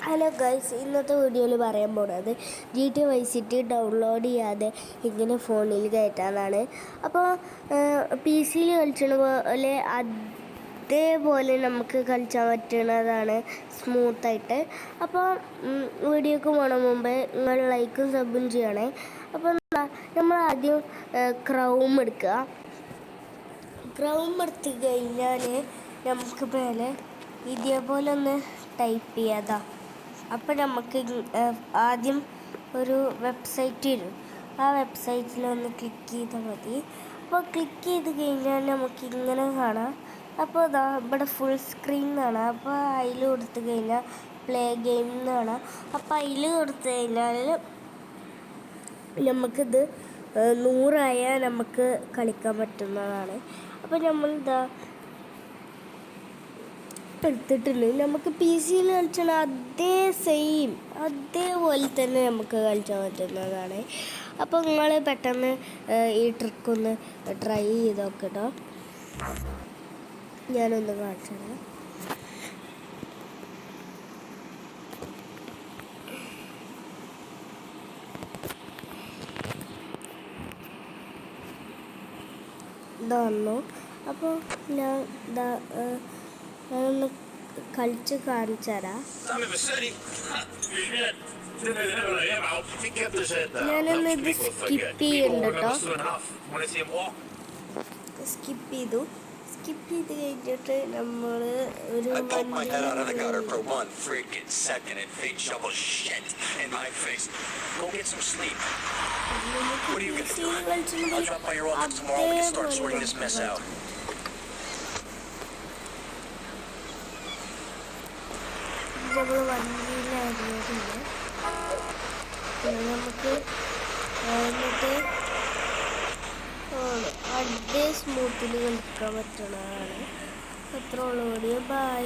Hello guys, ഇന്നത്തെ വീഡിയോയിൽ പറയാൻ പോകുന്നത് GTA Vice City ഡൗൺലോഡ് ചെയ്യാതെ ഇങ്ങനെ ഫോണിൽ കയറ്റാനാണ്. അപ്പോൾ പി സിയിൽ കളിച്ചത് പോലെ അതേപോലെ നമുക്ക് കളിച്ചാൻ പറ്റുന്നതാണ് സ്മൂത്തായിട്ട്. അപ്പോൾ വീഡിയോക്ക് പോകണ മുമ്പേ നിങ്ങൾ ലൈക്കും സബും ചെയ്യണേ. അപ്പോൾ നമ്മൾ ആദ്യം ക്രൗം എടുക്കുക. ക്രൗം എടുത്ത് കഴിഞ്ഞാൽ നമുക്ക് മേലെ ഇതേപോലെ ഒന്ന് ടൈപ്പ് ചെയ്യാതാ. അപ്പോൾ നമുക്ക് ആദ്യം ഒരു വെബ്സൈറ്റ് വരും. ആ വെബ്സൈറ്റിലൊന്ന് ക്ലിക്ക് ചെയ്താൽ മതി. അപ്പോൾ ക്ലിക്ക് ചെയ്ത് കഴിഞ്ഞാൽ നമുക്കിങ്ങനെ കാണാം. അപ്പോൾ ഇതാ ഇവിടെ ഫുൾ സ്ക്രീൻ കാണാം. അപ്പോൾ അതിൽ കൊടുത്തു കഴിഞ്ഞാൽ പ്ലേ ഗെയിം എന്ന് കാണാം. അപ്പോൾ അതിൽ കൊടുത്തു കഴിഞ്ഞാൽ നമുക്കിത് 100 നമുക്ക് കളിക്കാൻ പറ്റുന്നതാണ്. അപ്പോൾ നമ്മളിതാ എടുത്തിട്ടുണ്ട്. നമുക്ക് പി സിയിൽ കളിച്ചാൽ അതേപോലെ തന്നെ നമുക്ക് കളിച്ചാൻ പറ്റുന്നതാണ്. അപ്പോൾ നിങ്ങൾ പെട്ടെന്ന് ഈ ട്രിക്കൊന്ന് ട്രൈ ചെയ്ത് നോക്കട്ടോ. ഞാനൊന്ന് കാണിച്ചത് ഇതാണോ. അപ്പോൾ ഞാനൊന്ന് കളിച്ച് കാണിച്ചു തരാം. ഞാനൊന്ന് ഇത് സ്കിപ്പ് ചെയ്യുന്നുണ്ട് കേട്ടോ. സ്കിപ്പ് ചെയ്ത് കഴിഞ്ഞിട്ട് നമ്മൾ ഒരു നമ്മൾ വണ്ടിയിലായിരുന്നിട്ടുണ്ട്. നമുക്ക് എന്നിട്ട് അതേ സ്മൂത്തിൽ കളിക്കാൻ പറ്റുന്നതാണ്. അത്ര ഉള്ളൂ. ബൈ.